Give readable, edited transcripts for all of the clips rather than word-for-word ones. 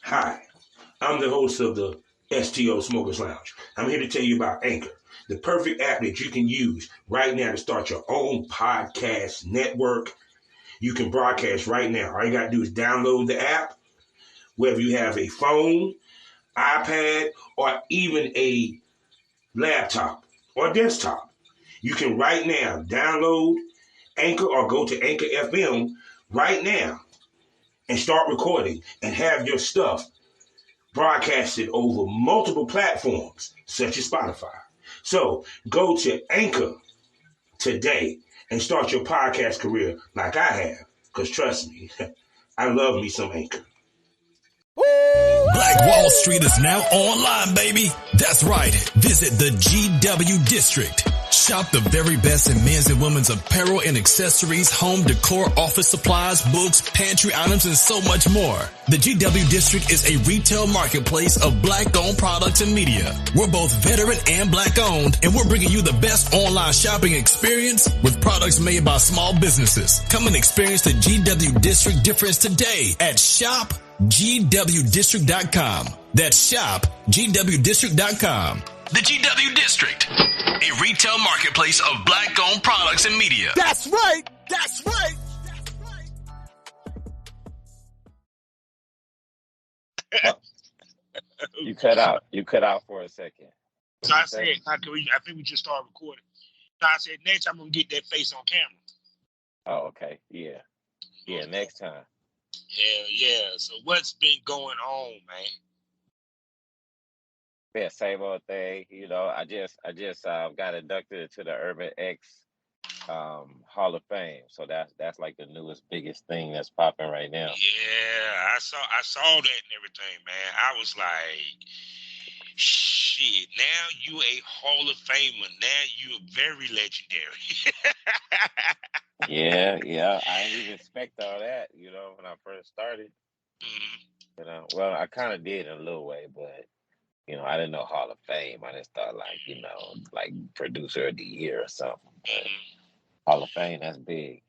Hi, I'm the host of the STO Smokers Lounge. I'm here to tell you about Anchor, the perfect app that you can use right now to start your own podcast network. You can broadcast right now. All you got to do is download the app, whether you have a phone, iPad, or even a laptop or desktop. You can right now download Anchor or go to Anchor FM right now and start recording and have your stuff broadcasted over multiple platforms such as Spotify. So go to Anchor today and start your podcast career like I have. Because trust me, I love me some Anchor. Black Wall Street is now online, baby. That's right. Visit the GW District. Shop the very best in men's and women's apparel and accessories, home decor, office supplies, books, pantry items, and so much more. The GW District is a retail marketplace of black-owned products and media. We're both veteran and black-owned, and we're bringing you the best online shopping experience with products made by small businesses. Come and experience the GW District difference today at shopgwdistrict.com. That's shopgwdistrict.com. The GW District, a retail marketplace of black-owned products and media. That's right. That's right. You cut out. You cut out for a second. So I said, I think we just started recording. So I said, next I'm going to get that face on camera. Oh, okay. Yeah. Yeah, next time. Hell yeah. So what's been going on, man? Yeah, same old thing. You know, I just got inducted into the Urban X Hall of Fame. So that's like the newest, biggest thing that's popping right now. Yeah, I saw that and everything, man. I was like, shit, now you a Hall of Famer. Now you very legendary. Yeah. I didn't even expect all that, you know, when I first started. Mm-hmm. You know, well, I kind of did in a little way, but you know, I didn't know Hall of Fame. I just thought like, you know, like producer of the year or something. But Hall of Fame, that's big.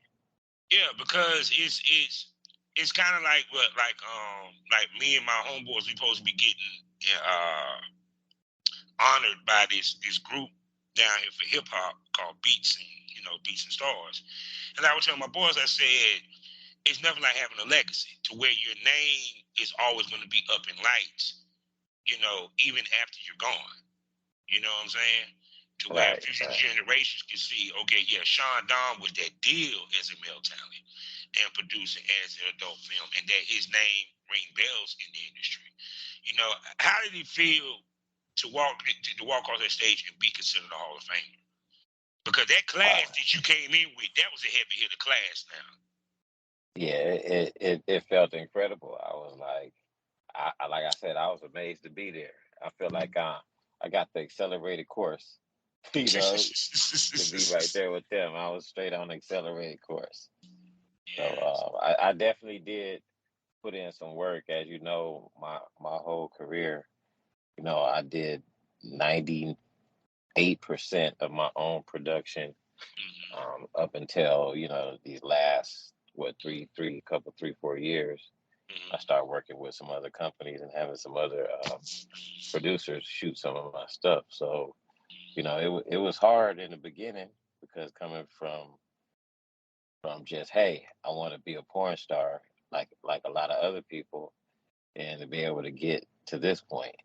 Yeah, because it's kind of like what like me and my homeboys, we supposed to be getting honored by this group down here for hip hop called Beats and Stars. And I was telling my boys, I said, it's nothing like having a legacy to where your name is always going to be up in lights, you know, even after you're gone. You know what I'm saying? To where future generations can see, okay, yeah, Sean Don was that deal as a male talent and producing as an adult film, and that his name ring bells in the industry. You know, how did he feel to walk off that stage and be considered a Hall of Famer? Because that class that you came in with, that was a heavy hitter class now. Yeah, it felt incredible. I was like, like I said, I was amazed to be there. I feel like I got the accelerated course, you know, to be right there with them. I was straight on the accelerated course. Yes. So I definitely did put in some work. As you know, my whole career, you know, I did 98% of my own production up until, you know, these last, 4 years. I started working with some other companies and having some other producers shoot some of my stuff. So, you know, it was hard in the beginning because coming from just, hey, I want to be a porn star like a lot of other people, and to be able to get to this point,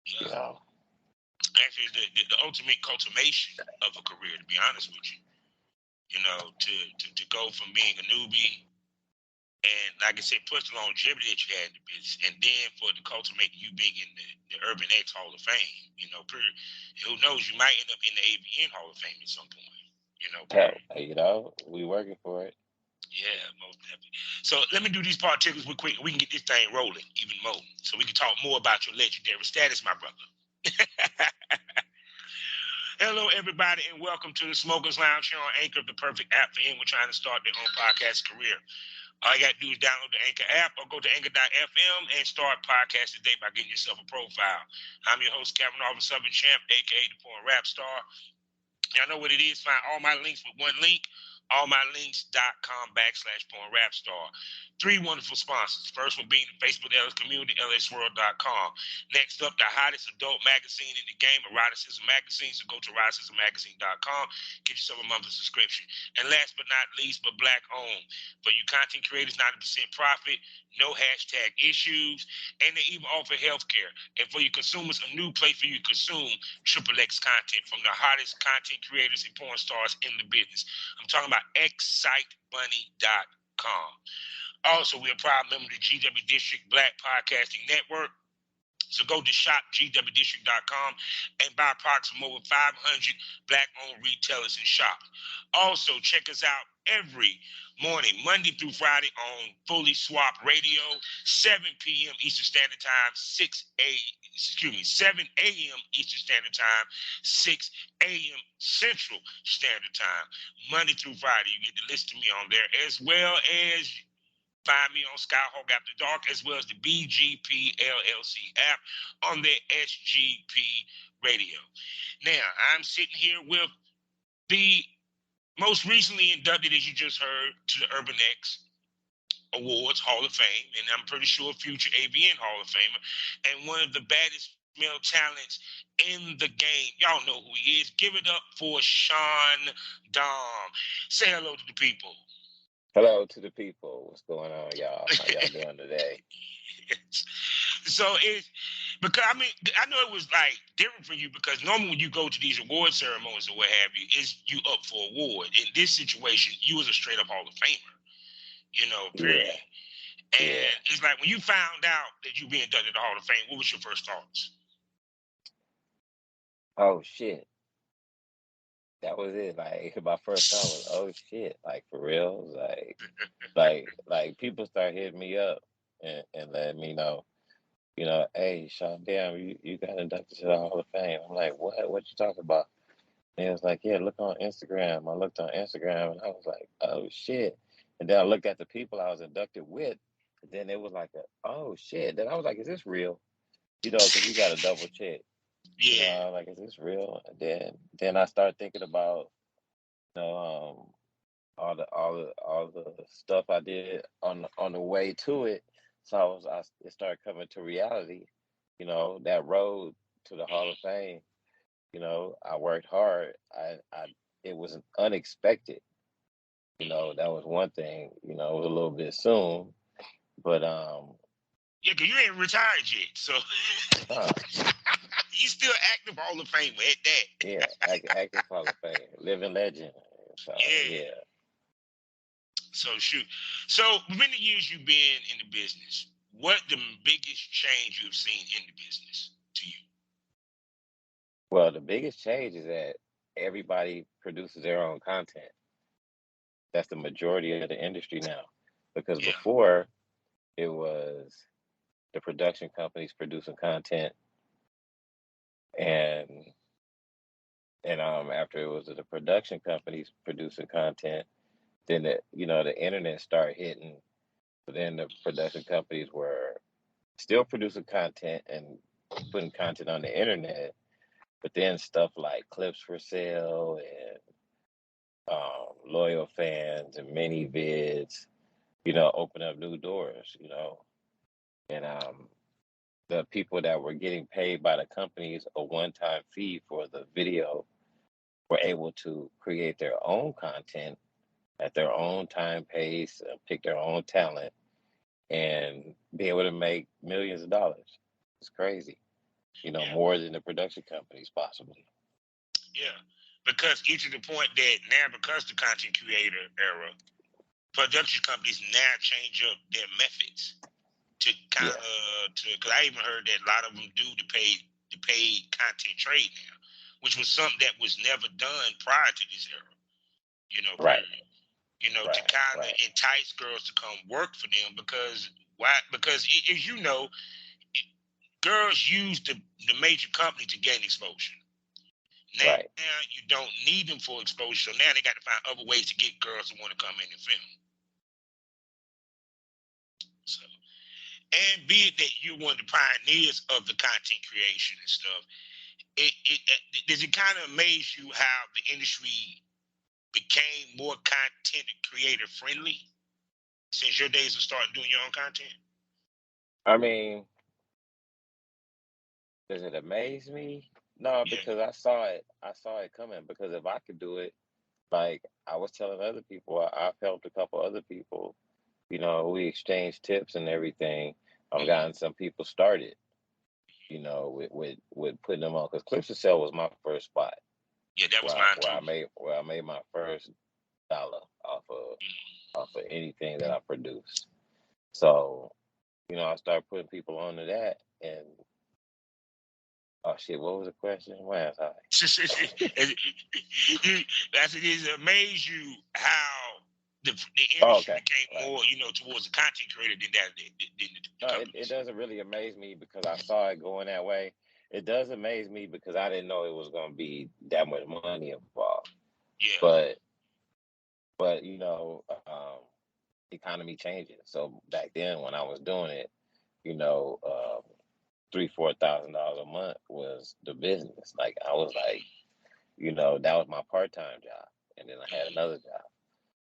you know. Actually, the ultimate cultivation of a career, to be honest with you. You know, to go from being a newbie and, like I said, push the longevity that you had in the business, and then for to cultivate you being in the Urban X Hall of Fame, you know, who knows, you might end up in the AVN Hall of Fame at some point, you know. You know, we working for it. Yeah, most definitely. So let me do these particulars real quick. We can get this thing rolling even more, so we can talk more about your legendary status, my brother. Hello, everybody, and welcome to the Smokers Lounge here on Anchor, the perfect app for anyone trying to start their own podcast career. All you got to do is download the Anchor app or go to anchor.fm and start podcast today by getting yourself a profile. I'm your host, Kevin Arvin Southern Champ, a.k.a. the Porn Rap Star. Y'all know what it is. Find all my links with one link. allmylinks.com/pornrapstar. 3 wonderful sponsors. First one being the Facebook LS community, lsworld.com. Next up, the hottest adult magazine in the game, Eroticism Magazine. So go to eroticismmagazine.com, get yourself a monthly subscription. And last but not least, but black owned. For you content creators, 90% profit, no hashtag issues, and they even offer healthcare. And for you consumers, a new place for you to consume XXX content from the hottest content creators and porn stars in the business. I'm talking about excitebunny.com. Also, we're a proud member of the GW District Black Podcasting Network. So go to shopgwdistrict.com and buy products from over 500 black-owned retailers and shops. Also, check us out every morning, Monday through Friday on Fully Swap Radio, 7 p.m. Eastern Standard Time, 7 a.m. Eastern Standard Time, 6 a.m. Central Standard Time. Monday through Friday, you get to listen to me on there, as well as find me on Skyhawk After Dark, as well as the BGP LLC app on the SGP Radio. Now, I'm sitting here with the most recently inducted, as you just heard, to the Urban X Awards Hall of Fame, and I'm pretty sure future AVN Hall of Famer, and one of the baddest male talents in the game. Y'all know who he is. Give it up for Sean Dom. Say hello to the people. Hello to the people. What's going on, y'all? How y'all doing today? So it's because I know it was like different for you because normally when you go to these award ceremonies or what have you, is you up for award. In this situation, you was a straight up Hall of Famer, period. Yeah. And it's like when you found out that you being inducted to the Hall of Fame, what was your first thoughts? Oh shit. That was it. Like my first thought was, oh shit, like for real. Like people start hitting me up and letting me know, hey Sean, damn, you got inducted to the Hall of Fame. I'm like, what you talking about? And it was like, yeah, look on Instagram. I looked on Instagram and I was like, oh shit. And then I looked at the people I was inducted with. And then it was like, oh shit. Then I was like, is this real? Because you got to double check. Yeah. Like, is this real? And then I started thinking about, all the stuff I did on the way to it. So it started coming to reality. That road to the Hall of Fame. I worked hard. It was unexpected. That was one thing. It was a little bit soon, but yeah, because you ain't retired yet, so you still active Hall of Fame at that. Yeah, active Hall of Fame, living legend. So yeah. So shoot. So within the years you've been in the business, what the biggest change you've seen in the business to you? Well, the biggest change is that everybody produces their own content. That's the majority of the industry now, because before it was the production companies producing content, and after it was the production companies producing content, then the internet started hitting. But then the production companies were still producing content and putting content on the internet, but then stuff like clips for sale and loyal fans and mini vids, open up new doors, and the people that were getting paid by the companies a one-time fee for the video were able to create their own content at their own time pace, pick their own talent, and be able to make millions of dollars. It's crazy, more than the production companies possibly. Yeah, because even to the point that now, because the content creator era, production companies now change up their methods to kind of because I even heard that a lot of them do the paid content trade now, which was something that was never done prior to this era. Right. To kind of entice girls to come work for them because why? Because as you know, girls use the major company to gain exposure. Now you don't need them for exposure, so now they got to find other ways to get girls to want to come in and film. So, and be it that you're one of the pioneers of the content creation and stuff, does it kind of amaze you how the industry became more content creator friendly since your days of starting doing your own content? I mean, does it amaze me? No, Yeah. because I saw it. I saw it coming. Because if I could do it, like I was telling other people, I've helped a couple other people. You know, we exchanged tips and everything. I've Mm-hmm. gotten some people started. You know, with putting them on, because Clips to Sell was my first spot Yeah, that was mine where too. I made my first dollar off of anything that I produced. So, you know, I started putting people onto that, and oh shit, what was the question? Where was I? That's it is amaze you how the Oh, industry okay, became right. more, towards the content creator than the No, it companies. doesn't really amaze me because I saw it going that way. It does amaze me because I didn't know it was going to be that much money involved. Yeah, But you know, economy changing. So back then when I was doing it, you know, $3,000-4,000 a month was the business. Like I was like, you know, that was my part time job, and then I had another job.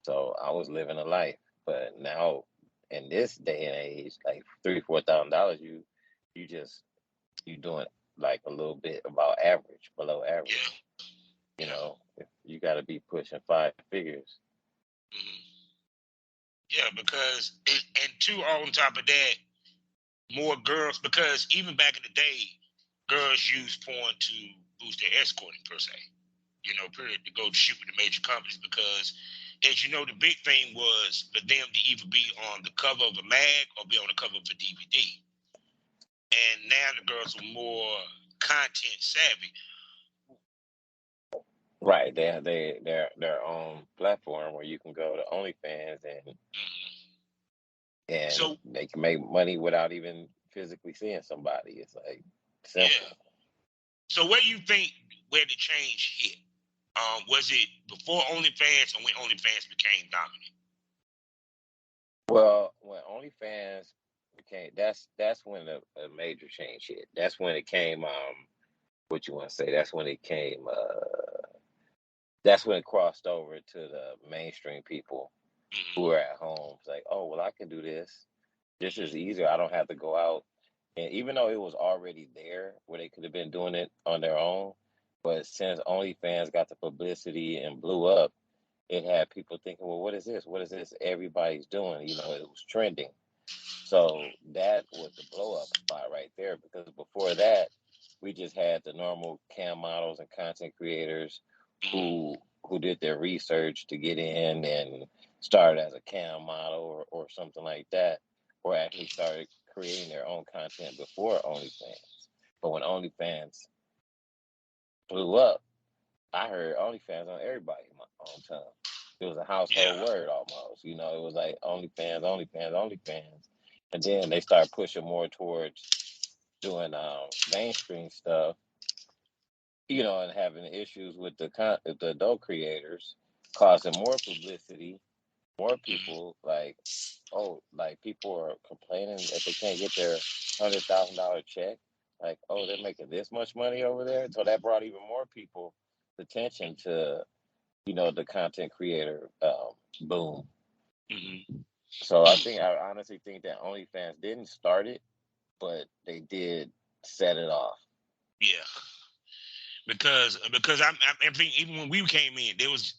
So I was living a life. But now in this day and age, like $3,000-4,000, you just you doing like a little bit about average, below yeah, average. You yeah, know, if you got to be pushing 5 figures. hmm yeah. Because and two, on top of that, more girls. Because even back in the day, girls used porn to boost their escorting per se. Period, to go shoot with the major companies because, as you know, the big thing was for them to either be on the cover of a mag or be on the cover of a DVD. And now the girls are more content savvy. Right. They have their own platform where you can go to OnlyFans Mhm. and So, they can make money without even physically seeing somebody. It's like yeah. simple. So, where do you think where the change hit? Was it before OnlyFans or when OnlyFans became dominant? Well, when OnlyFans became that's when a major change hit. That's when it came what you want to say? That's when it came that's when it crossed over to the mainstream people who Mm-hmm. were at home. It's like, oh well, I can do this. This is easier. I don't have to go out. And even though it was already there where they could have been doing it on their own, but since OnlyFans got the publicity and blew up, it had people thinking, well, what is this? What is this everybody's doing? You know, it was trending. So that was the blow up spot right there because before that, we just had the normal cam models and content creators Mm-hmm. who did their research to get in and started as a cam model or something like that, or actually started creating their own content before OnlyFans. But when OnlyFans blew up, I heard OnlyFans on everybody's own tongue. It was a household Yeah. word almost. You know, it was like OnlyFans, OnlyFans, OnlyFans. And then they started pushing more towards doing mainstream stuff, you know, and having issues with the adult creators, causing more publicity, more Mm-hmm. people like, oh, like people are complaining that they can't get their $100,000 check. Like, oh, they're making this much money over there. So that brought even more people attention to, you know, the content creator boom. Mm-hmm. So I honestly think that OnlyFans didn't start it, but they did set it off. Yeah. Because I think even when we came in, there was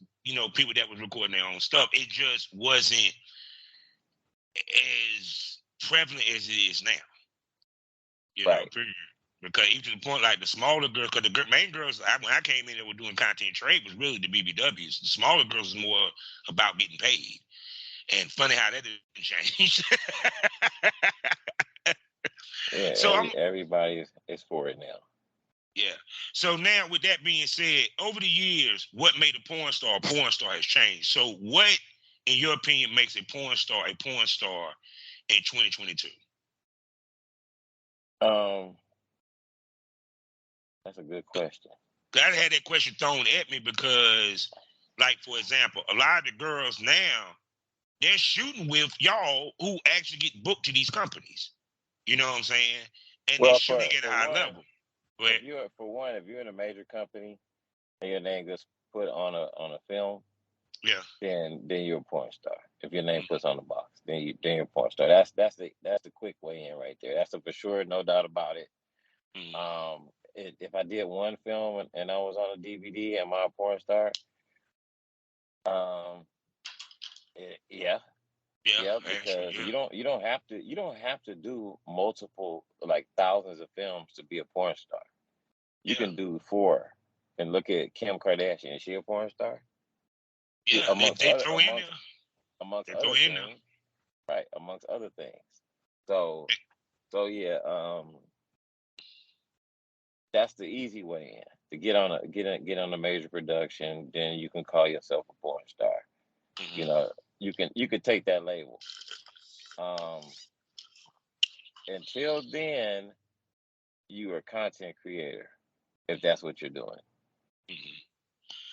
people that was recording their own stuff. It just wasn't as prevalent as it is now. Right. Period. Because even to the point, like the smaller girls, because the main girls, when I came in, that were doing content trade was really the BBWs. The smaller girls was more about getting paid. And funny how that didn't change. Yeah, So I'm everybody is for it now. yeah. So now, with that being said, over the years, what made a porn star has changed. So, what, in your opinion, makes a porn star in 2022? Um, that's a good question. I had that question thrown at me because, like, for example, a lot of the girls now they're shooting with y'all who actually get booked to these companies. You know what I'm saying? And they're Well, shooting at a for high one, level. But if you're in a major company and your name gets put on a film, Yeah. then you're a porn star. If your name puts on the box, then you're a porn star. That's the quick way in right there. That's a for sure, no doubt about it. Mm-hmm. If I did one film and I was on a DVD, am I a porn star? Um, yeah, Yeah. yeah, Actually, because yeah. you don't have to do multiple like thousands of films to be a porn star. You Yeah. can do four. And look at Kim Kardashian. Is she a porn star? Yeah. They, Amongst they other throw in amongst there. amongst They throw other in there. things, right? Amongst other things. So yeah, that's the easy way in to get on a major production. Then you can call yourself a porn star. You Mm-hmm. know, you could take that label. Um, until then, you are a content creator if that's what you're doing. Mm-hmm.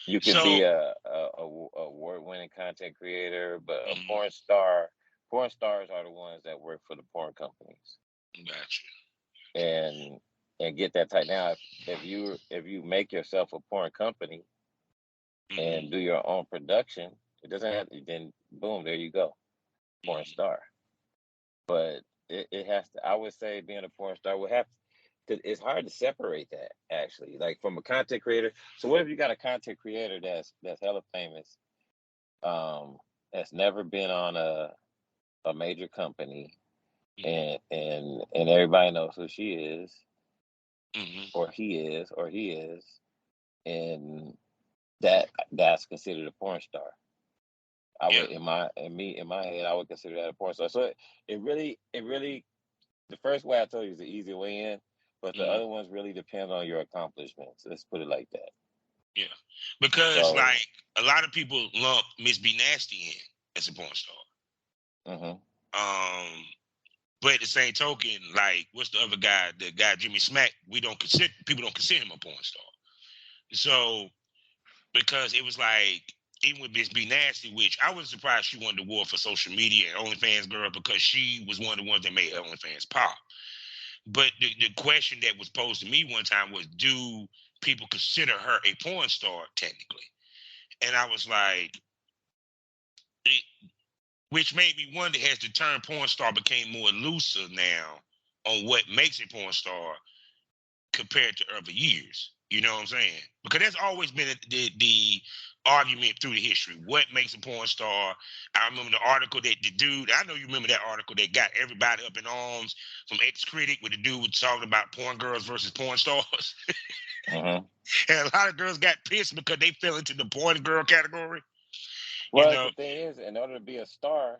You could So, be a award-winning content creator, but a mm-hmm. porn stars are the ones that work for the porn companies Gotcha. and get that tight. Now, if you make yourself a porn company and Mm-hmm. do your own production, it doesn't have to, then boom, there you go, porn Mm-hmm. star. But it has to. I would say being a porn star would have, because it's hard to separate that actually, like from a content creator. So what if you got a content creator that's hella famous, um, that's never been on a major company, and everybody knows who she is, Mm-hmm. or he is, and that's considered a porn star. I Yeah. would in my head I would consider that a porn star. So it really the first way I told you is the easy way in, but the Mm-hmm. other ones really depend on your accomplishments. Let's put it like that. Yeah. Because So, like a lot of people lump Miss B Nasty in as a porn star. hmm But at the same token, like what's the other guy? The guy Jimmy Smack. People don't consider him a porn star. So because it was like even with Miss B Nasty, which I was surprised she won the war for social media and OnlyFans girl because she was one of the ones that made OnlyFans pop. But the question that was posed to me one time was, do people consider her a porn star technically? And I was like, it, which made me wonder, has the term porn star became more elusive now on what makes a porn star compared to other years? You know what I'm saying? Because that's always been the argument through the history. What makes a porn star? I remember the article that the dude, I know you remember that article that got everybody up in arms from Ex Critic, where the dude was talking about porn girls versus porn stars. hmm And a lot of girls got pissed because they fell into the porn girl category. You well, know, the thing is, in order to be a star,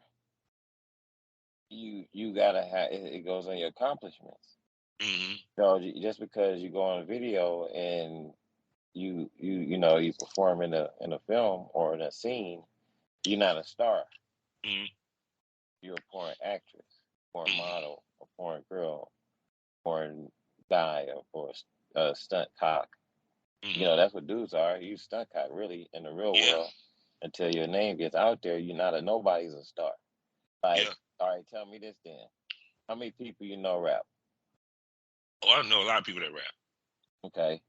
you gotta have it goes on your accomplishments. hmm So just because you go on a video and you perform in a film or in a scene, you're not a star. hmm You're a porn actress, porn hmm model, a porn girl, porn guy, or a stunt cock. hmm That's what dudes are. You stunt cock really in the real yeah, world. Until your name gets out there, you're not a nobody's a star. Like, yeah. all right, tell me this then. How many people you know rap? Oh, I know a lot of people that rap. Okay.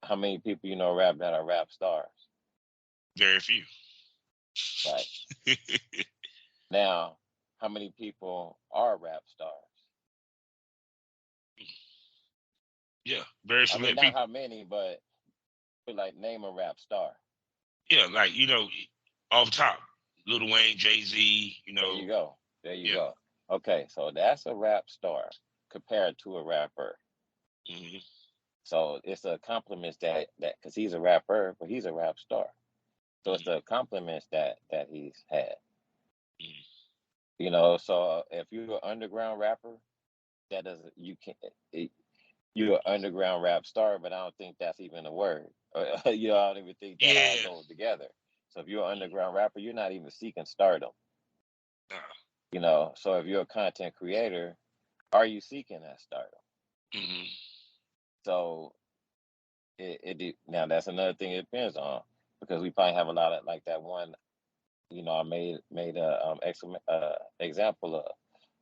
How many people you know rap that are rap stars? Very few. Right. Now, how many people are rap stars? Yeah, very I mean, select not people. how many, but like name a rap star. Yeah, like off top, Lil Wayne, Jay Z. There you go. There you Yeah. go. Okay, so that's a rap star compared to a rapper. hmm So it's the compliments that because he's a rapper, but he's a rap star. So it's hmm the compliments that he's had. hmm So if you're an underground rapper, that doesn't you can't you're an underground rap star, but I don't think that's even a word. I don't even think that all Yeah. goes together. So if you're an underground rapper, you're not even seeking stardom. Nah. So if you're a content creator, are you seeking that stardom? hmm So now that's another thing it depends on, because we probably have a lot of like that one. I made a example of.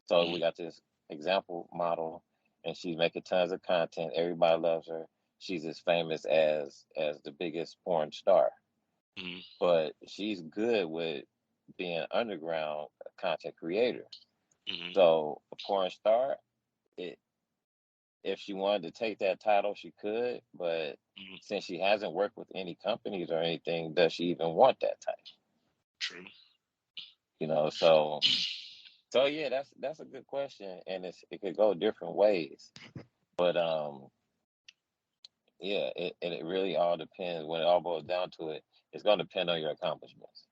So we hmm got this example model, and she's making tons of content. Everybody loves her. She's as famous as the biggest porn star. Mm-hmm. but she's good with being an underground content creator. Mm-hmm. So a porn star, it, if she wanted to take that title, she could, but Mm-hmm. since she hasn't worked with any companies or anything, does she even want that title? True. So yeah, that's a good question, and it could go different ways. But yeah, it really all depends. When it all boils down to it, it's going to depend on your accomplishments.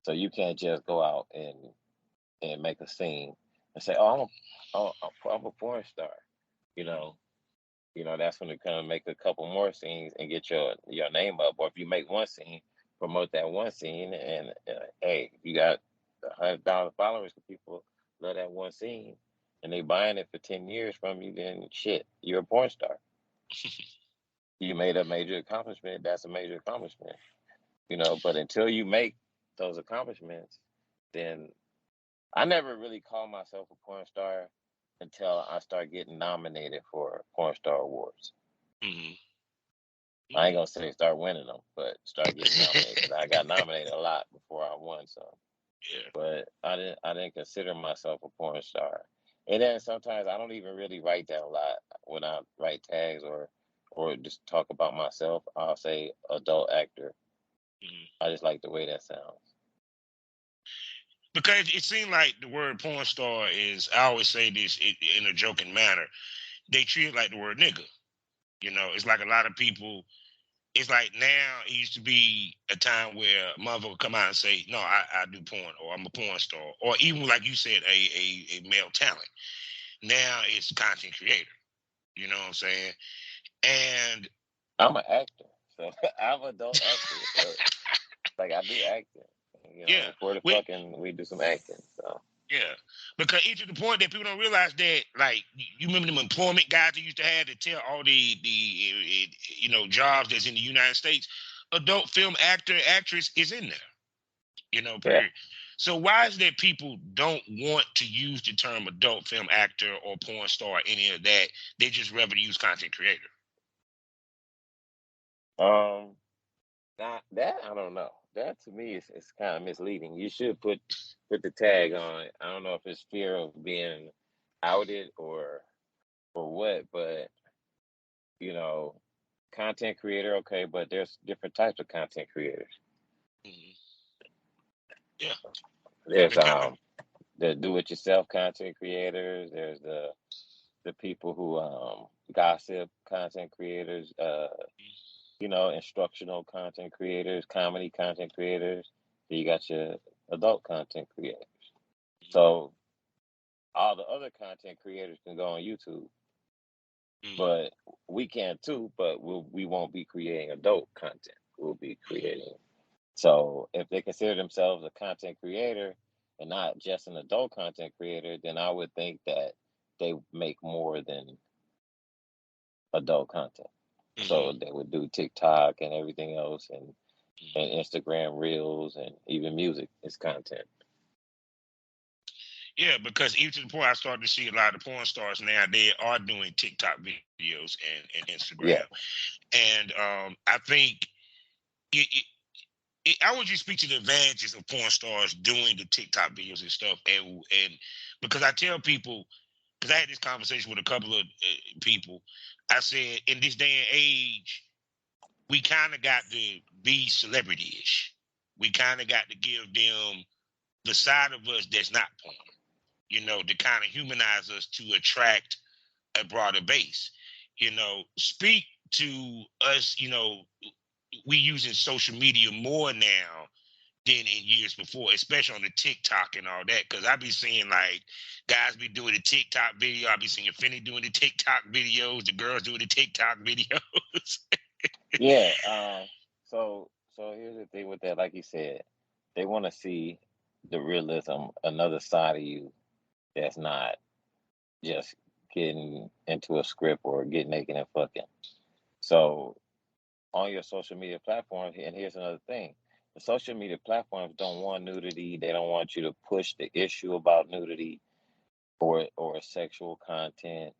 So you can't just go out and make a scene and say, I'm a porn star. You know, that's when you kind of make a couple more scenes and get your name up. Or if you make one scene, promote that one scene, and hey, if you got 100,000 followers, people love that one scene, and they buying it for 10 years from you, then shit, you're a porn star. You made a major accomplishment. That's a major accomplishment. But until you make those accomplishments, then I never really called myself a porn star until I start getting nominated for porn star awards. Mm-hmm. I ain't gonna say start winning them, but start getting nominated because I got nominated a lot before I won some. Yeah. But I didn't consider myself a porn star. And then sometimes I don't even really write that a lot when I write tags or just talk about myself. I'll say adult actor. Mm-hmm. I just like the way that sounds. Because it seemed like the word porn star is, I always say this in a joking manner, they treat it like the word nigga. It's like a lot of people, it's like now it used to be a time where a mother would come out and say, no, I do porn, or I'm a porn star, or even like you said, a male talent. Now it's content creator. You know what I'm saying? And I'm an actor, so I'm an adult actor. So like I do acting. yeah, Before the we, fucking we do some acting. So yeah, because it's to the point that people don't realize that, like, you remember them employment guys that used to have to tell all the jobs that's in the United States, adult film actor actress is in there. yeah. Period. So why is that people don't want to use the term adult film actor or porn star, any of that? They just rather use content creator. Um that I don't know. That to me is kind of misleading. You should put the tag on it. I don't know if it's fear of being outed or what, but you know, content creator, okay, but there's different types of content creators. Mm-hmm. Yeah, There's because the do it yourself content creators, there's the people who gossip content creators, instructional content creators, comedy content creators. Then you got your adult content creators. So all the other content creators can go on YouTube, mm-hmm. but we can too. But we won't be creating adult content. We'll be creating. So if they consider themselves a content creator and not just an adult content creator, then I would think that they make more than adult content. Mm-hmm. So they would do TikTok and everything else, and Instagram Reels, and even music is content. Yeah, because even to the point I started to see a lot of porn stars now, they are doing TikTok videos and Yeah. Instagram. And I think it, it, I want you to speak to the advantages of porn stars doing the TikTok videos and stuff. And because I tell people, because I had this conversation with a couple of people, I said, in this day and age, we kind of got to be celebrity-ish. We kind of got to give them the side of us that's not porn, to kind of humanize us to attract a broader base. Speak to us, we using social media more now than in years before, especially on the TikTok and all that. Because I be seeing like guys be doing the TikTok video. I be seeing Finny doing the TikTok videos, the girls doing the TikTok videos. Yeah. So here's the thing with that, like you said, they want to see the realism, another side of you that's not just getting into a script or getting naked and fucking. So on your social media platforms, and here's another thing. The social media platforms don't want nudity. They don't want you to push the issue about nudity or sexual content.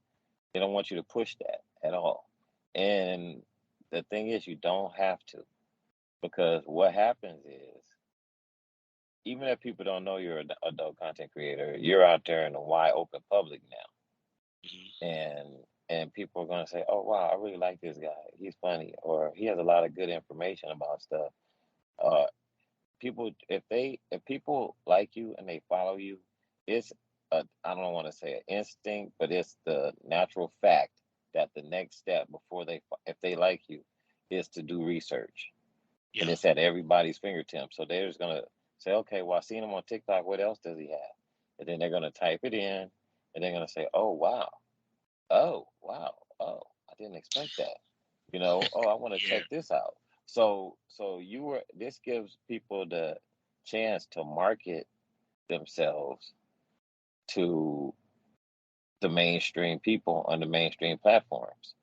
They don't want you to push that at all. And the thing is, you don't have to. Because what happens is, even if people don't know you're an adult content creator, you're out there in the wide open public now, and people are gonna say, "Oh wow, I really like this guy. He's funny, or he has a lot of good information about stuff." Uh, people, if people like you and they follow you, it's I don't want to say an instinct, but it's the natural fact that the next step before if they like you, is to do research, and Yeah. it's at everybody's fingertips. So they're just gonna say, okay, well, I seen him on TikTok. What else does he have? And then they're gonna type it in, and they're gonna say, oh wow, oh, I didn't expect that. Oh, I want to Yeah. check this out. So this gives people the chance to market themselves to the mainstream people on the mainstream platforms.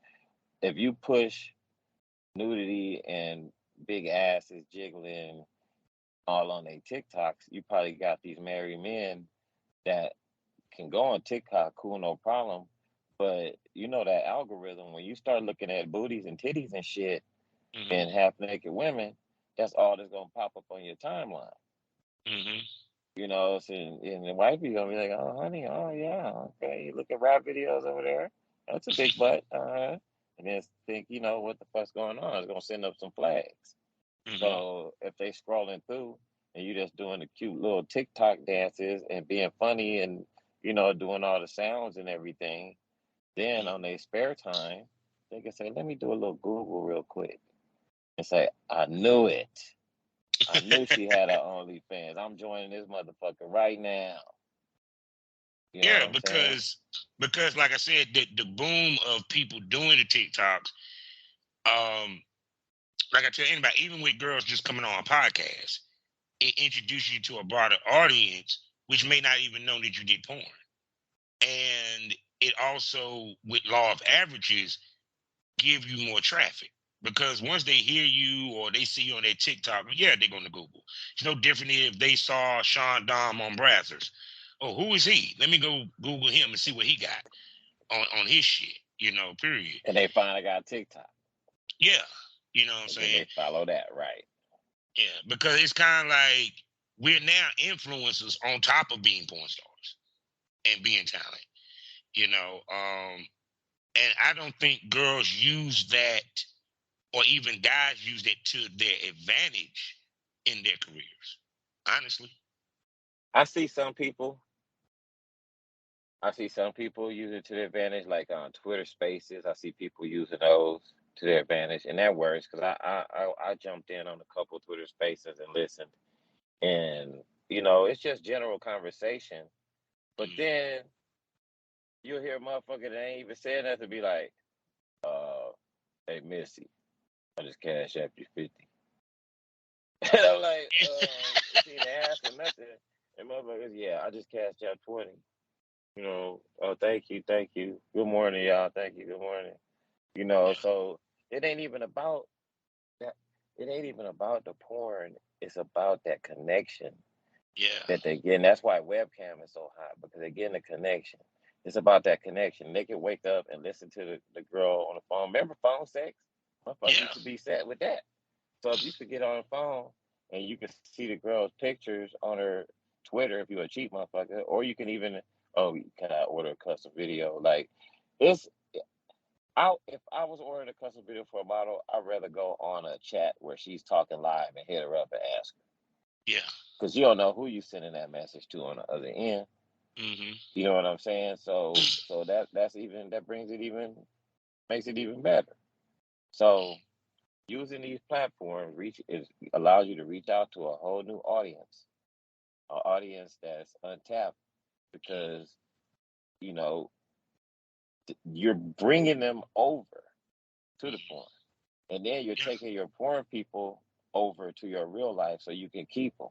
If you push nudity and big asses jiggling all on their TikToks, you probably got these married men that can go on TikTok, cool, no problem. But that algorithm, when you start looking at booties and titties and shit Mm-hmm. and half naked women, that's all that's gonna pop up on your timeline. Mm-hmm. So, and the wifey gonna be like, "Oh, honey, oh yeah, okay, you look at rap videos over there. That's a big butt, and then think, what the fuck's going on? It's gonna send up some flags. Mm-hmm. So if they scrolling through and you just doing the cute little TikTok dances and being funny and doing all the sounds and everything, then on their spare time, they can say, "Let me do a little Google real quick," and say, "I knew it. I knew she had her OnlyFans. I'm joining this motherfucker right now." You know what Yeah, I'm saying? because like I said, the boom of people doing the TikToks, um, like I tell anybody, even with girls just coming on a podcast, it introduces you to a broader audience, which may not even know that you did porn. And it also, with law of averages, give you more traffic. Because once they hear you or they see you on their TikTok, yeah, they're going to Google. It's no different if they saw Sean Dom on Brazzers. Oh, who is he? Let me go Google him and see what he got on his shit, period. And they finally got TikTok. Yeah, you know what I'm And then saying? they follow that, right? Yeah, because it's kind of like we're now influencers on top of being porn stars and being talent, you know. And I don't think girls use that, or even guys use that to their advantage in their careers. Honestly, I see some people. I see some people use it to their advantage, like on Twitter Spaces. I see people using those to their advantage, and that works because I jumped in on a couple Twitter Spaces and listened, and it's just general conversation. But mm, then you'll hear a motherfucker that ain't even saying nothing be like, "Hey Missy, I just cash app you 50." And I'm like, she didn't ask for nothing. And motherfuckers, yeah, I just cashed out 20. Oh, thank you, thank you. Good morning, y'all. Thank you, good morning. yeah, So it ain't even about that. It ain't even about the porn. It's about that connection yeah, that they get. And that's why webcam is so hot, because they're getting a connection. It's about that connection. They can wake up and listen to the girl on the phone. Remember phone sex? Motherfuckers yeah, used to be set with that. So if you could get on the phone and you can see the girl's pictures on her Twitter, if you're a cheap motherfucker, or you can even, oh, can I order a custom video? Like, it's if I was ordering a custom video for a model, I'd rather go on a chat where she's talking live and hit her up and ask her, yeah. because you don't know who you sending that message to on the other end. Mm-hmm. You know what I'm saying? So that brings it even, makes it even better. So using these platforms allows you to reach out to a whole new audience, an audience that's untapped, because you know you're bringing them over to the porn, and then you're Yeah, taking your porn people over to your real life, so you can keep them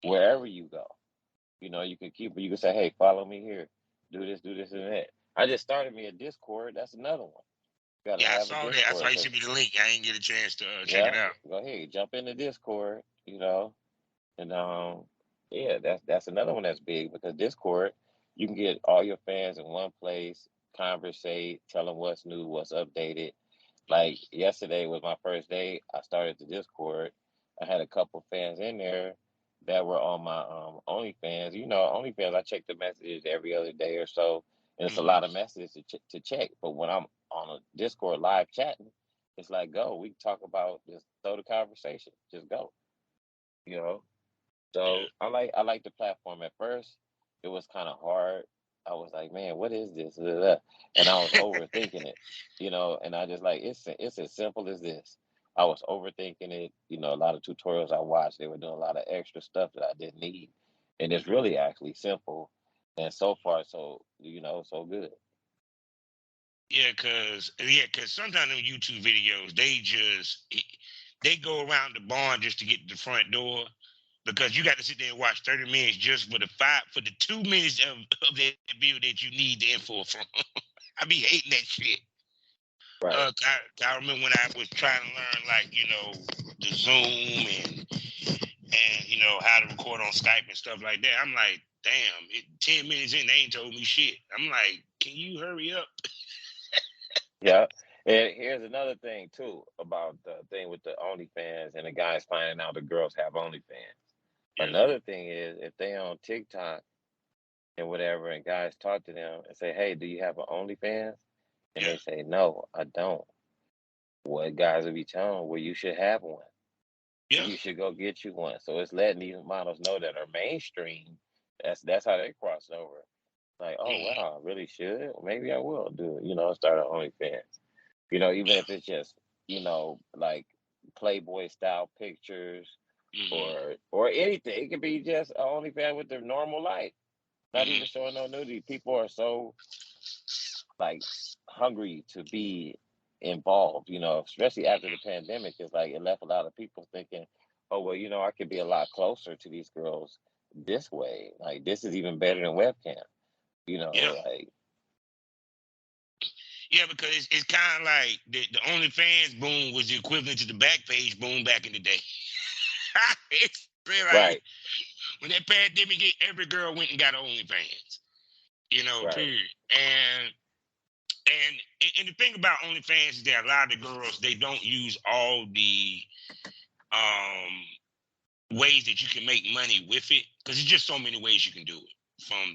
wherever you go. You can keep them. You can say, "Hey, follow me here. Do this, and that." I just started me a Discord. That's another one. You gotta yeah. I have a saw that. I saw Discord. you So sent me the link. I didn't get a chance to check yeah, it out. go ahead, jump in the Discord. And yeah, that's another one that's big, because Discord, you can get all your fans in one place, conversate, tell them what's new, what's updated. Like yesterday was my first day. I started the Discord. I had a couple fans in there that were on my OnlyFans. You know, OnlyFans, I check the messages every other day or so, and it's a Mm-hmm. lot of messages to check. But when I'm on a Discord live chatting, it's like, go. We can talk about, just throw the conversation, just go. You know. Yeah. So I like the platform. At first, it was kind of hard. I was like, man, what is this? Blah, blah, blah. And I was overthinking it, and I just like, it's as simple as this. I was overthinking it. A lot of tutorials I watched, they were doing a lot of extra stuff that I didn't need, and it's really actually simple. And so far, so good. Cause sometimes them YouTube videos they go around the barn just to get to the front door because you got to sit there and watch 30 minutes just for the 2 minutes of that video that you need the info from. I be hating that shit. Right. I remember when I was trying to learn the Zoom and how to record on Skype and stuff like that. I'm like, damn, 10 minutes in, they ain't told me shit. I'm like, can you hurry up? Yeah. And here's another thing too about the thing with the OnlyFans and the guys finding out the girls have OnlyFans. Yeah. Another thing is if they on TikTok and whatever, and guys talk to them and say, "Hey, do you have an OnlyFans?" And Yeah. they say, "No, I don't." What guys will be telling them, well, you should have one. Yeah. You should go get you one. So it's letting these models know that are mainstream. That's how they cross over. Like, oh Mm-hmm. wow, I really should. Well, maybe I will do it. Start an OnlyFans. Even Yeah. if it's just like Playboy style pictures Mm-hmm. or anything. It could be just an OnlyFans with their normal life, not Mm-hmm. even showing no nudity. People are so like hungry to be involved, especially after the pandemic. It's like it left a lot of people thinking, oh well, I could be a lot closer to these girls this way. Like this is even better than webcam, Yeah. like Yeah, because it's kind of like the OnlyFans boom was the equivalent to the Backpage boom back in the day. It's like right, when that pandemic hit, every girl went and got OnlyFans. right. Period. And the thing about OnlyFans is that a lot of the girls they don't use all the ways that you can make money with it because it's just so many ways you can do it from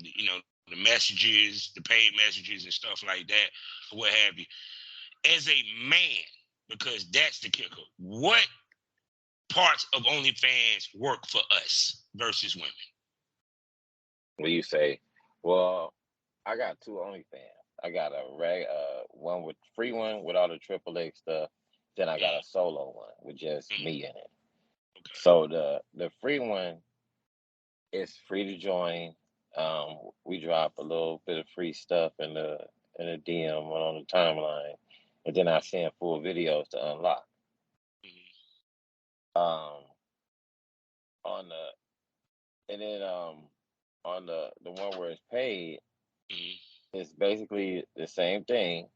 the messages, the paid messages and stuff like that, or what have you. As a man, because that's the kicker. What parts of OnlyFans work for us versus women? When you say, well, I got two OnlyFans. I got a one with free one with all the AAA stuff. Then I got a solo one with just Mm-hmm. me in it. Okay. So the free one is free to join. We drop a little bit of free stuff in the DM on the timeline, and then I send full videos to unlock. Mm-hmm. Um, on the and then on the one where it's paid, Mm-hmm. it's basically the same thing.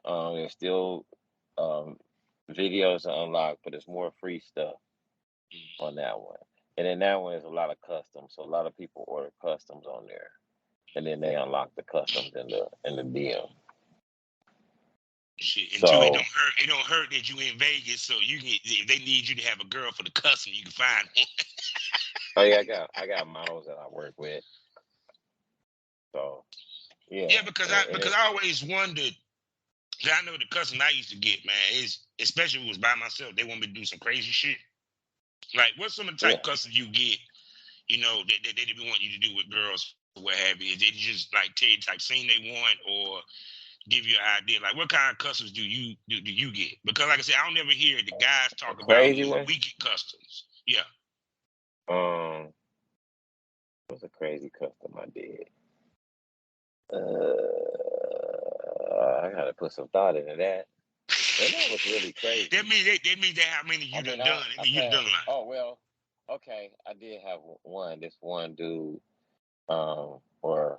There's still um videos to unlock, but it's more free stuff on that one. And then that one is a lot of customs. So a lot of people order customs on there, and then they unlock the customs in the DM. Shit. And two, it don't So hurt. It don't hurt that you in Vegas, so you can. If they need you to have a girl for the custom, you can find one. oh yeah, I got models that I work with. So yeah, Yeah, because I and because it I always wondered. 'Cause I know the custom I used to get, man, is especially if it was by myself. They want me to do some crazy shit. Like, what's some of the type yeah, customs you get? That they want you to do with girls or what have you. Is they just like tell you the type scene they want, or give you an idea like what kind of customs do you get? Because like I said, I don't ever hear the guys a talk about crazy one. we get customs. Yeah. Um, what's a crazy custom I did? I gotta put some thought into that. And that was really that crazy. means that how many I you mean, done done. I I've mean you done had. done a lot. Oh well, okay. I did have one. This one dude, or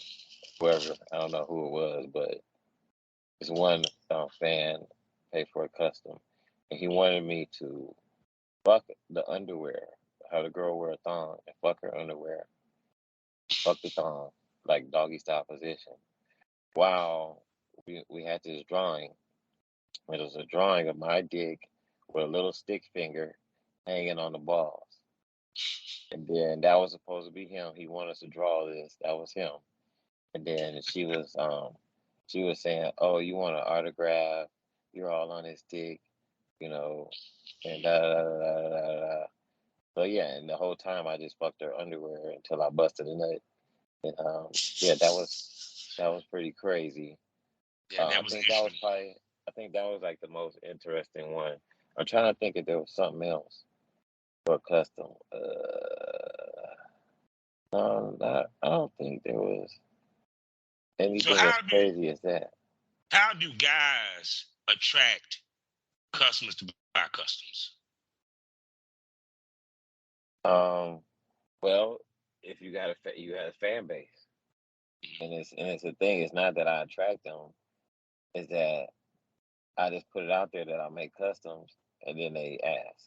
whoever. I don't know who it was, but this one fan paid for a custom, and he wanted me to fuck the underwear. Have the girl wear a thong and fuck her underwear. Fuck the thong, like doggy style position. Wow, we had this drawing It was a drawing of my dick with a little stick finger hanging on the balls. And then that was supposed to be him. He wanted us to draw this. That was him. And then she was saying, "Oh, you want an autograph? You're all on his dick, you know." And da da da da da da. Da. So yeah, and the whole time I just fucked her underwear until I busted a nut. And yeah, that was pretty crazy. Yeah, that I was think that was interesting. probably I think that was like the most interesting one. I'm trying to think if there was something else for custom. No, I don't think there was So anything as crazy as that. how do guys attract customers to buy customs? Um, well, if you got you got a fan base, and it's a thing. It's not that I attract them; it's that I just put it out there that I make customs, and then they ask.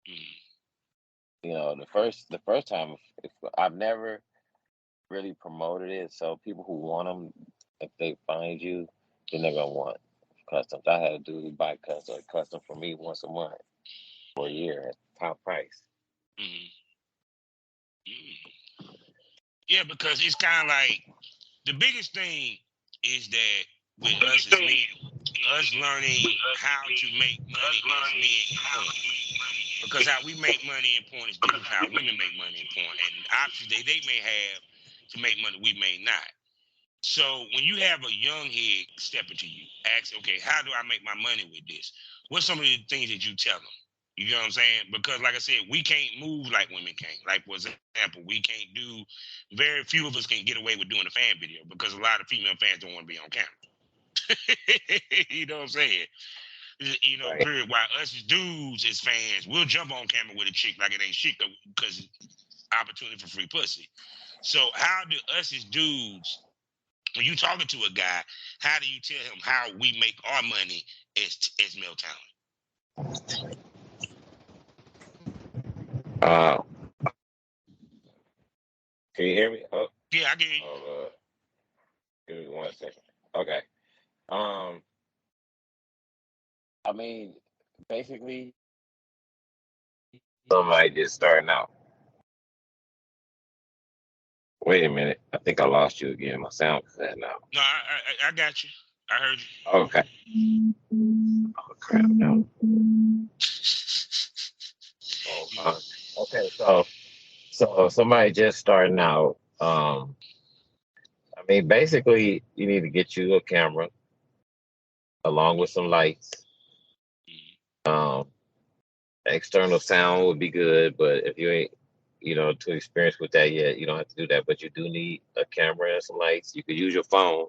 Mm. You know, the first time, I've never really promoted it, so people who want them, if they find you, then they're gonna want customs. I had a dude buy custom for me once a month for a year at top price. Mm. Mm. Yeah, because it's kind of like the biggest thing is that with us as men, us learning how to make money as men in porn. Because how we make money in porn is different from how women make money in porn. And options they may have to make money, we may not. So when you have a young head step into you, ask, okay, how do I make my money with this? What's some of the things that you tell them? You know what I'm saying? Because like I said, we can't move like women can. Like for example, we can't do. Very few of us can get away with doing a fan video because a lot of female fans don't want to be on camera. You know what I'm saying? You know, Right. period. While us as dudes, as fans, we'll jump on camera with a chick like it ain't shit because opportunity for free pussy. So how do us as dudes, when you talking to a guy, how do you tell him how we make our money as male talent? Uh, can you hear me? Oh, Yeah, I get you. oh give me 1 second. Okay. Um, I mean, basically, somebody just starting out. Wait a minute. I think I lost you again. My sound is that now. No, I got you. I heard you. Okay. Oh crap! No. Oh, okay. So somebody just starting out. I mean, basically, you need to get you a camera along with some lights. Um, external sound would be good, but if you ain't, too experienced with that yet, you don't have to do that. But you do need a camera and some lights. You could use your phone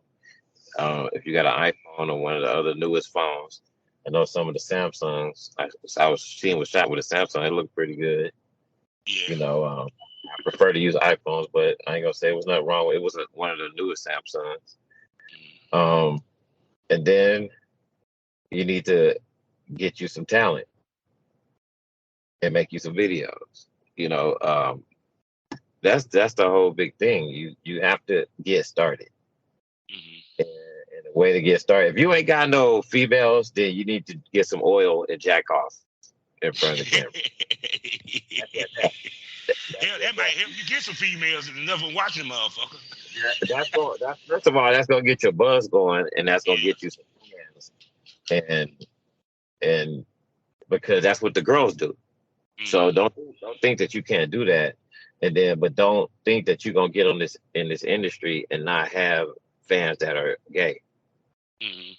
if you got an iPhone or one of the other newest phones. I know some of the Samsungs. I was seeing was shot with a Samsung. It looked pretty good. Yeah. I prefer to use iPhones, but I ain't gonna say it was nothing wrong with it. It wasn't one of the newest Samsungs. Um, and then you need to get you some talent and make you some videos. You know, that's the whole big thing. You have to get started. Mm-hmm. And the way to get started, if you ain't got no females, then you need to get some oil and jack off in front of the camera. That's it. Hell, that might help you get some females and enough of watching motherfucker. That's first of all, that's gonna get your buzz going, and that's gonna Yeah. get you some fans, and because that's what the girls do. So Mm-hmm. don't think that you can't do that, but don't think that you're gonna get on this in this industry and not have fans that are gay. Mm-hmm.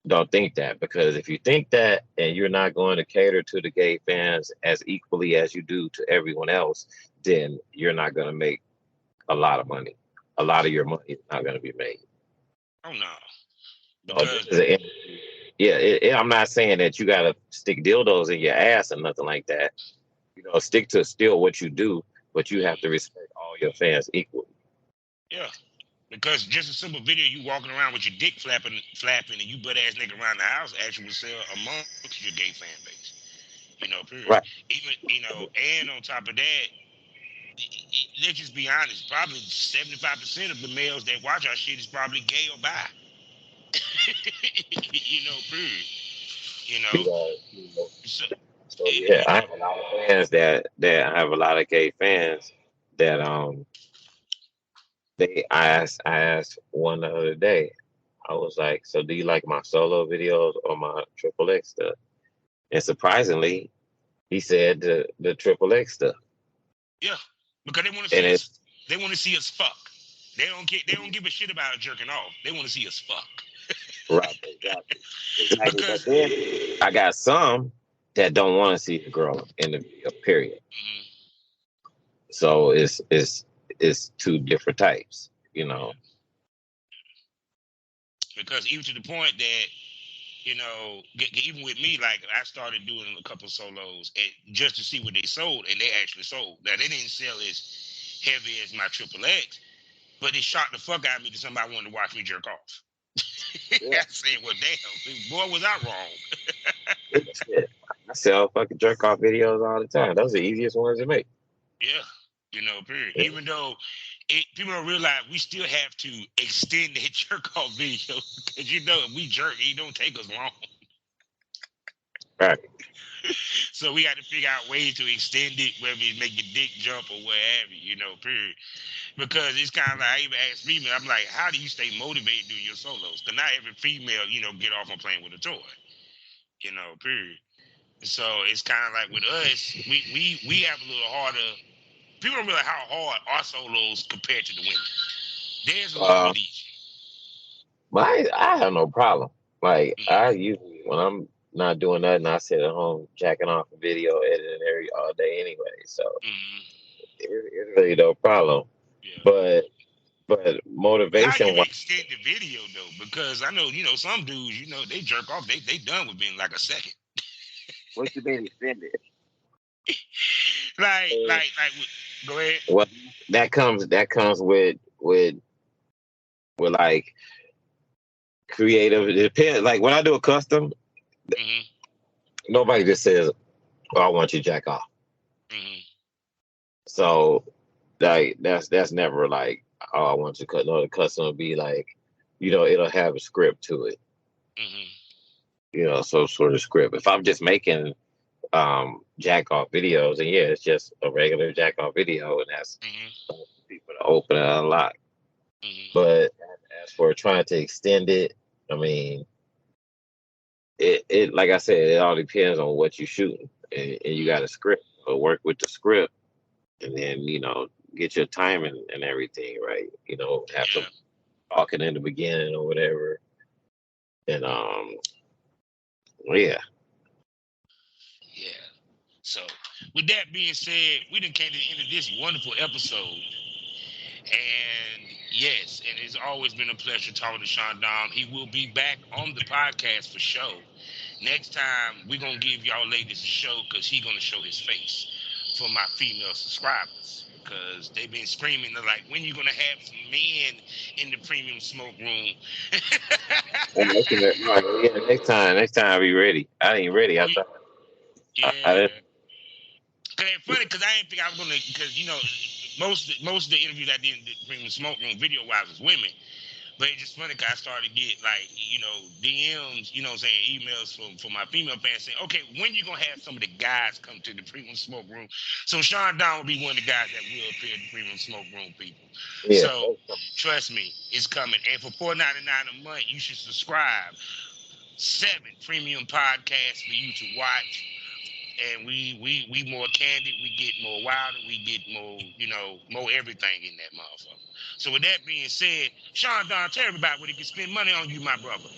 Don't think that, because if you think that and you're not going to cater to the gay fans as equally as you do to everyone else, then you're not going to make a lot of money. A lot of your money is not going to be made. Oh no. So this Because is an industry. Yeah, I'm not saying that you got to stick dildos in your ass or nothing like that. Stick to still what you do, but you have to respect all your fans equally. yeah. Because just a simple video, you walking around with your dick flapping, and you butt ass nigga around the house actually will sell amongst your gay fan base. You know, period. Right. Even and on top of that, let's just be honest. Probably 75% of the males that watch our shit is probably gay or bi. You know, period. You You know, know, so so yeah, I have a lot of fans that I have a lot of gay fans that I asked one the other day. I was like, so do you like my solo videos or my triple X stuff? And surprisingly, he said the triple X stuff. yeah, because they want to And see us. it's They want to see us fuck. They don't get. They don't give a shit about jerking off. They want to see us fuck. right, exactly. Exactly. Because But then I got some that don't want to see the girl in the video, period. mm, So it's two different types, you know. because even to the point that even with me, like I started doing a couple solos and just to see what they sold, and they actually sold. Now they didn't sell as heavy as my triple X, but it shocked the fuck out of me that somebody wanted to watch me jerk off. Yeah. I said, "Well, damn, boy, was I wrong?" Shit. I sell fucking jerk off videos all the time. Those are the easiest ones to make. Yeah, period. Yeah. Even though people don't realize we still have to extend that jerk off video because if we jerk, it don't take us long. Right. So we got to figure out ways to extend it, whether it's make your dick jump or whatever, period. Because it's kind of like, I even ask female, I'm like, how do you stay motivated doing your solos? Because not every female, get off on playing with a toy, period. So it's kind of like with us, we have a little harder. People don't realize how hard our solos compared to the women. Theirs a little Uh, bit easy. but I have no problem. Like Mm-hmm. I usually when I'm not doing nothing, I sit at home jacking off a video editing every all day anyway. So Mm-hmm. it's really no problem. Yeah. But but But how do motivation you wise, extend the video though? Because I know, some dudes, they jerk off, they done within like a second. what you mean extended? Go ahead. Well, that comes with like creative. It depends. Like when I do a custom, Mm-hmm. nobody just says, "Oh, I want you to jack off." Mm-hmm. So like that's never like, "Oh, I want you to cut." No, the custom will be like, it'll have a script to it. Mm-hmm. Some sort of script. If I'm just making jack off videos, and yeah, it's just a regular jack off video, and that's Mm-hmm. for people to open and unlock. Mm-hmm. But as for trying to extend it, I mean, it like I said, it all depends on what you're shooting, and you got a script. So work with the script, and then get your timing and everything right. Have some Yeah. talking in the beginning or whatever, and yeah. Yeah. So, with that being said, we done came to the end of this wonderful episode. And yes, and it's always been a pleasure talking to Sean Dom. He will be back on the podcast for show. Next time, we're going to give y'all ladies a show because he's going to show his face for my female subscribers. Because they've been screaming, they're like, when you going to have some men in the premium smoke room? And yeah, next time I'll be ready. I ain't ready. Oh, I thought I yeah. didn't. Cause it's funny because I didn't think I was gonna because most of the interviews I did in the premium smoke room video wise was women, but it's just funny because I started to get like DMs, what I'm saying, emails from my female fans saying, okay, when you gonna have some of the guys come to the premium smoke room? So Sean Don will be one of the guys that will appear in the premium smoke room, people. Yeah. So trust me, it's coming. And for $4.99 a month, you should subscribe 7 premium podcasts for you to watch, and we more candid, we get more wild, and we get more, more everything in that motherfucker. So with that being said, Sean Don, tell everybody where they can spend money on you, my brother.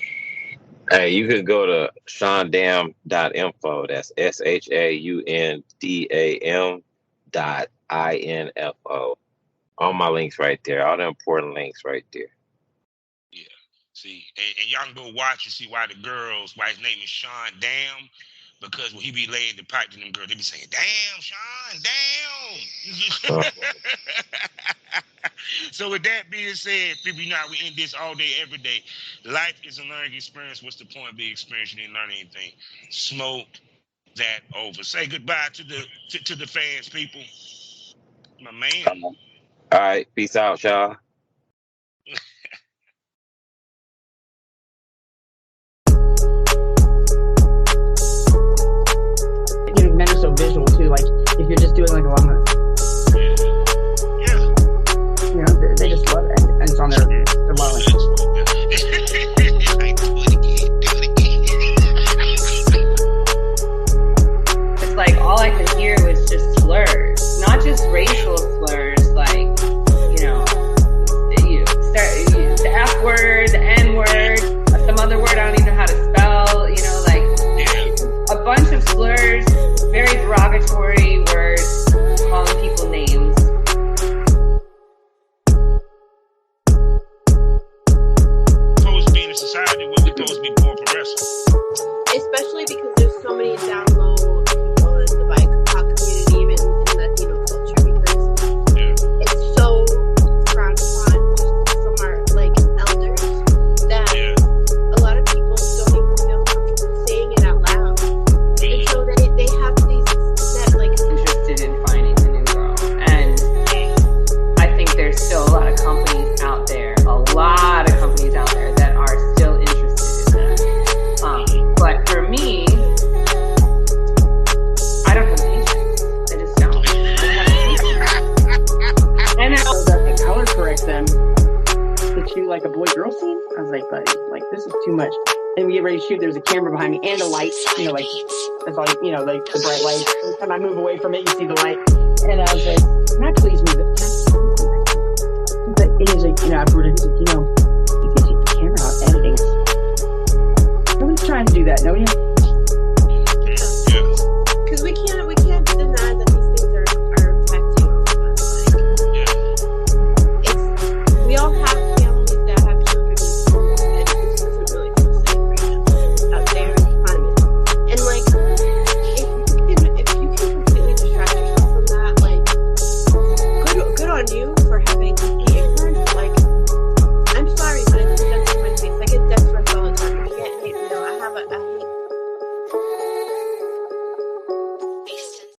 Hey, you could go to shaundam.info. That's SHAUNDAM.info. All my links right there. All the important links right there. Yeah. See, and y'all can go watch and see why his name is Sean Dam, because when he be laying the pipe to them girls, they be saying, damn, Sean, damn. Uh, So with that being said, people, we end this all day, every day. Life is a learning experience. What's the point of being experienced? You didn't learn anything. Smoke that over. Say goodbye to the fans, people. My man. all right. Peace out, y'all. F word, the N word, some other word I don't even know how to spell, you know, like a bunch of slurs, very derogatory words, calling people names. Supposed to be in a society where we're supposed to be more progressive. Especially because there's so many down low people in the BIPOC community, even in Latino culture, because it's so frowned upon just from our like elders that a lot of people don't even feel comfortable saying it out loud. And so they have these that like Interested in finding the new girl. And I think there's still a lot of companies out there, that are still interested in that. But for me, I don't have patience. I just don't. And I was asking color correct them to shoot like a boy-girl scene. I was like, buddy, like this is too much. And we get ready to shoot. There's a camera behind me and a light. You know, like it's like like the bright light. Every time I move away from it, you see the light. And I was like, can I please move it? And he's like, afterward, he's like, you can take the camera out editing. Nobody's trying to do that, no? because we can't deny that these things are affecting us. Like, we all have families that have children in school, and it just doesn't really feel safe right now out there in the climate. And like, if you can completely distract yourself from that, like, good on you for having the ignorance. Like, I'm sorry, but it's just in my face. I get death threats all the time. I hate